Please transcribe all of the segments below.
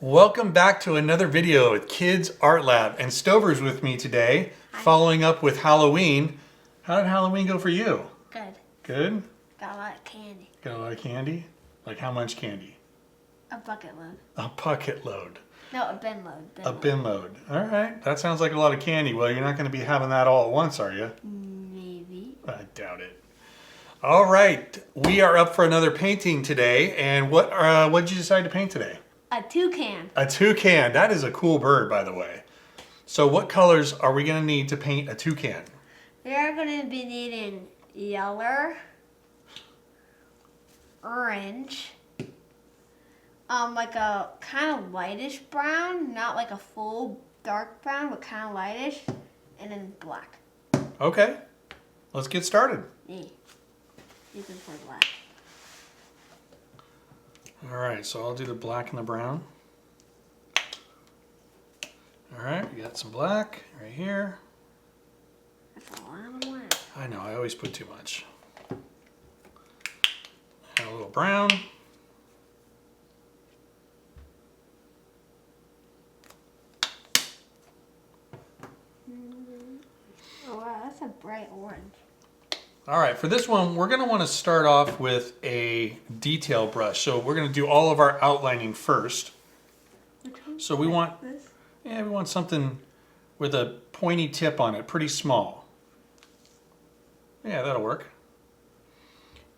Welcome back to another video with Kids Art Lab, and Stover's with me today, following up with Halloween. How did Halloween go for you? Good. Good? Got a lot of candy. Got a lot of candy? Like how much candy? A bucket load. A bucket load. No, a bin load. A bin load. All right, that sounds like a lot of candy. Well, you're not going to be having that all at once, are you? Maybe. I doubt it. All right, we are up for another painting today, and what did you decide to paint today? A toucan. A toucan. That is a cool bird, by the way. So what colors are we going to need to paint a toucan? We are going to be needing yellow, orange, like a kind of lightish brown, not like a full dark brown, but kind of lightish, and then black. Okay, let's get started. Yeah. Using for black. All right, so I'll do the black and the brown. All right, we got some black right here. That's a lot of black. I know, I always put too much. And a little brown. Oh wow, that's a bright orange. All right, for this one, we're gonna wanna start off with a detail brush. So we're gonna do all of our outlining first. So we want, this. we want something with a pointy tip on it, pretty small. Yeah, that'll work.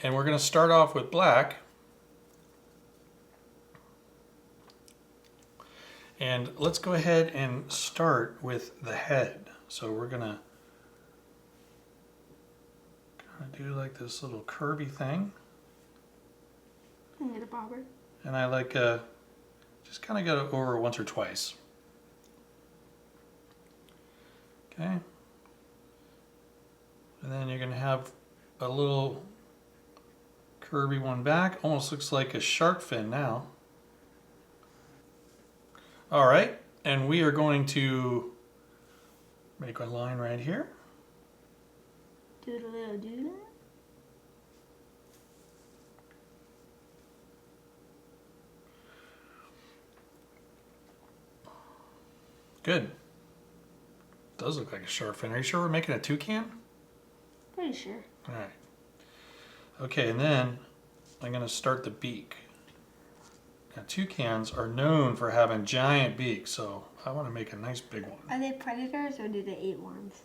And we're gonna start off with black. And let's go ahead and start with the head. So we're gonna do like this little curvy thing. And get a bobber. And I like just kind of go over once or twice. Okay. And then you're gonna have a little curvy one back. Almost looks like a shark fin now. All right, and we are going to make a line right here. Doodle doodle. Good. Does look like a shark fin. Are you sure we're making a toucan? Pretty sure. All right. Okay, and then I'm going to start the beak. Now, toucans are known for having giant beaks, so I want to make a nice big one. Are they predators or do they eat worms?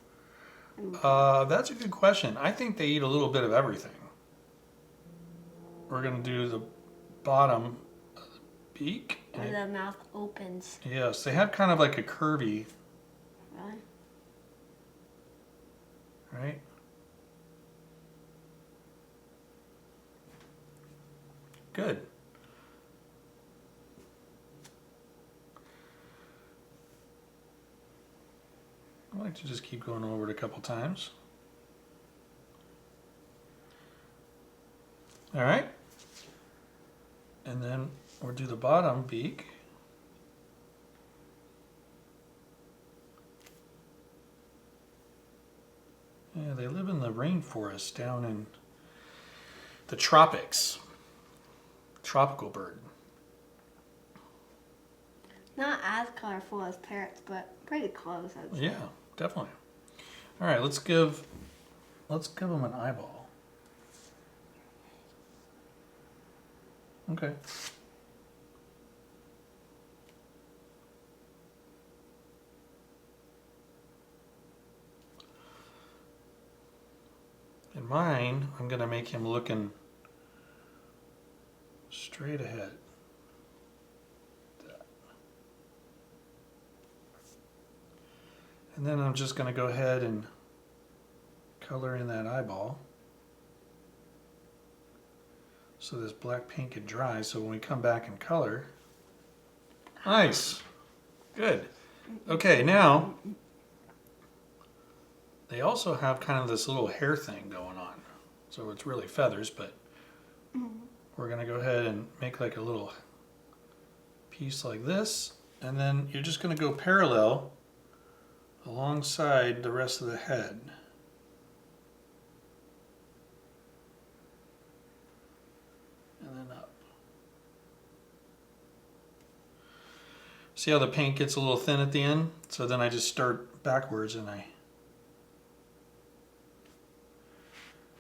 That's a good question. I think they eat a little bit of everything. We're going to do the bottom of the beak. Where the mouth opens. Yes, they have kind of like a curvy, Really? right? Good. I like to just keep going over it a couple times. All right. And then we'll do the bottom beak. Yeah, they live in the rainforest down in the tropics. Tropical bird. Not as colorful as parrots, but pretty close. I'd say. Yeah, definitely. All right, let's give them an eyeball. Okay. In mine, I'm gonna make him looking straight ahead. And then I'm just going to go ahead and color in that eyeball so this black paint can dry, so when we come back and color. Nice. Good. Okay, now they also have kind of this little hair thing going on. So it's really feathers, but we're going to go ahead and make like a little piece like this, and then you're just going to go parallel alongside the rest of the head. And then up. See how the paint gets a little thin at the end? So then I just start backwards and I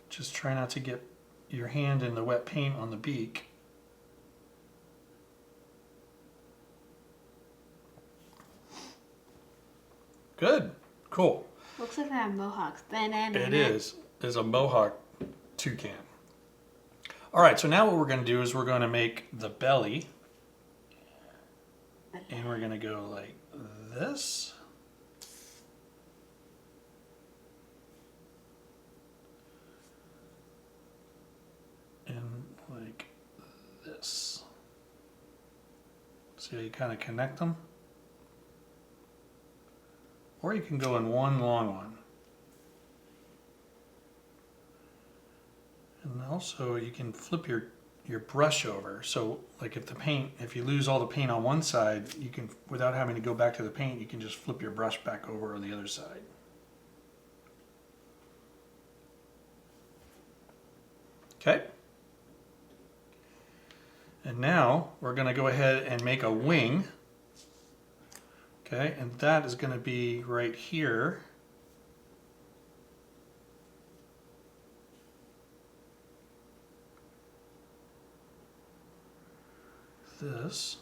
just try not to get your hand in the wet paint on the beak. Good. Cool. Looks like I have mohawks. It is. It's a mohawk toucan. All right, so now what we're going to do is we're going to make the belly. And we're going to go like this. And like this. See how you kind of connect them? Or you can go in one long one. And also you can flip your brush over. So like if you lose all the paint on one side, you can, without having to go back to the paint, you can just flip your brush back over on the other side. Okay. And now we're going to go ahead and make a wing. Okay, and that is going to be right here. This.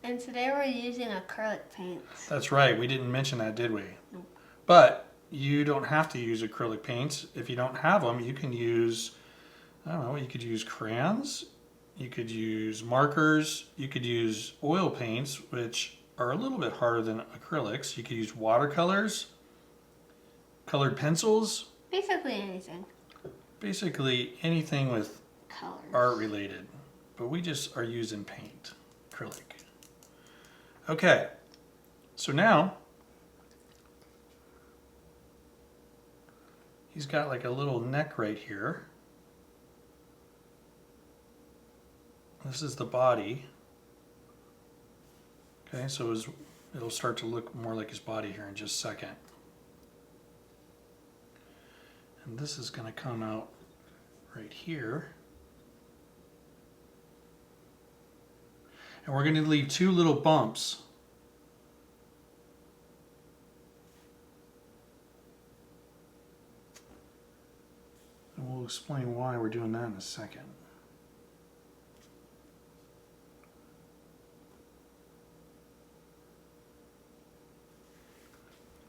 And today we're using acrylic paints. That's right, we didn't mention that, did we? Nope. But you don't have to use acrylic paints. If you don't have them, you can use, I don't know, you could use crayons. You could use markers, you could use oil paints, which are a little bit harder than acrylics. You could use watercolors, colored pencils. Basically anything. Basically anything with Colors. art related. But we just are using paint, acrylic. Okay, so now he's got like a little neck right here. This is the body. Okay, so it'll start to look more like his body here in just a second. And this is going to come out right here. And we're going to leave two little bumps. And we'll explain why we're doing that in a second.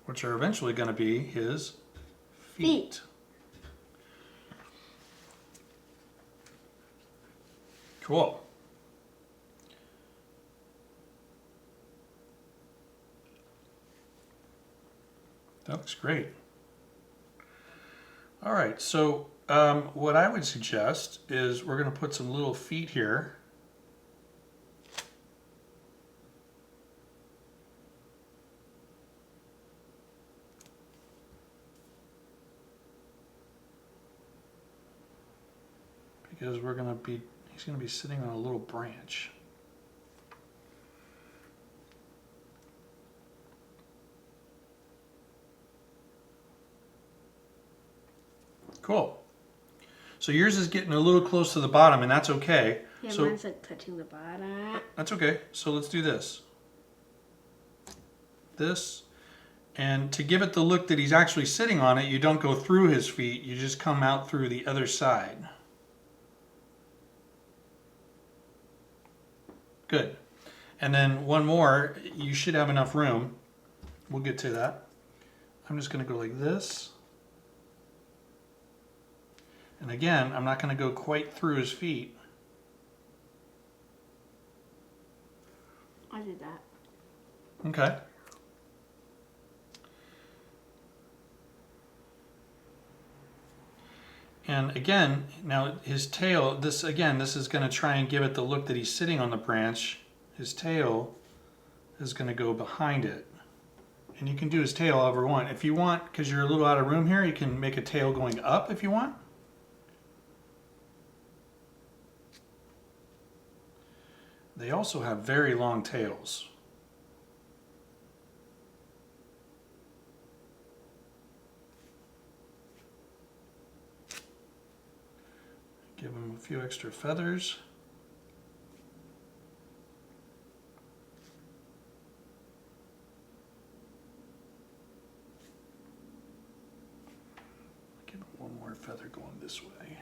Which are eventually going to be his feet. Cool. That looks great. All right, so what I would suggest is we're going to put some little feet here. Because he's going to be sitting on a little branch. Cool. So yours is getting a little close to the bottom, and that's okay. Yeah, so, mine's like touching the bottom. That's okay. So let's do this. This. And to give it the look that he's actually sitting on it, you don't go through his feet, you just come out through the other side. Good. And then one more, you should have enough room. We'll get to that. I'm just going to go like this. And again, I'm not going to go quite through his feet. I did that. Okay. And again, now his tail, this is going to try and give it the look that he's sitting on the branch. His tail is going to go behind it. And you can do his tail however you want. If you want, because you're a little out of room here, you can make a tail going up if you want. They also have very long tails. Give him a few extra feathers. Give him one more feather going this way.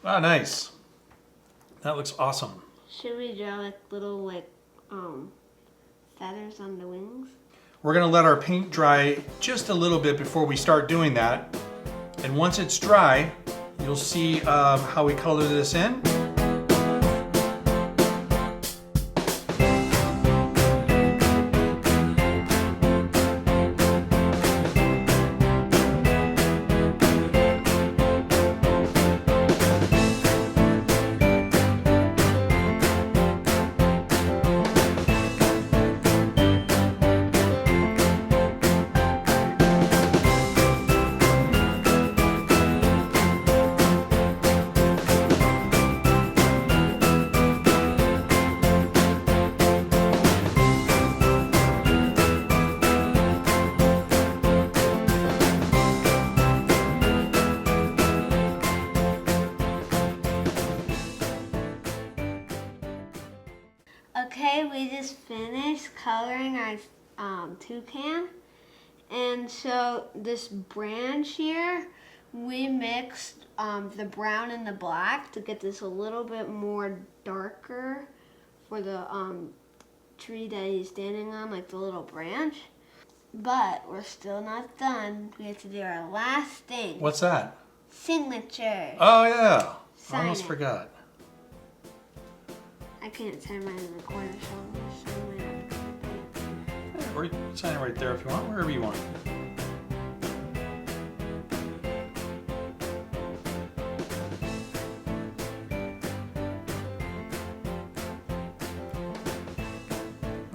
Ah, nice. That looks awesome. Should we draw like little feathers on the wings? We're gonna let our paint dry just a little bit before we start doing that. And once it's dry, you'll see how we color this in. Okay, we just finished coloring our toucan. And so this branch here, we mixed the brown and the black to get this a little bit more darker for the tree that he's standing on, like the little branch. But we're still not done. We have to do our last thing. What's that? Signature. Oh yeah, Sign almost it. forgot. I can't turn mine in the corner, so I'm going to sign mine up. Hey, or you can sign it right there if you want, wherever you want.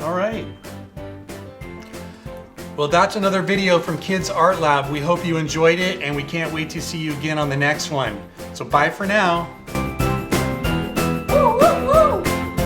All right. Well, that's another video from Kids Art Lab. We hope you enjoyed it, and we can't wait to see you again on the next one. So bye for now.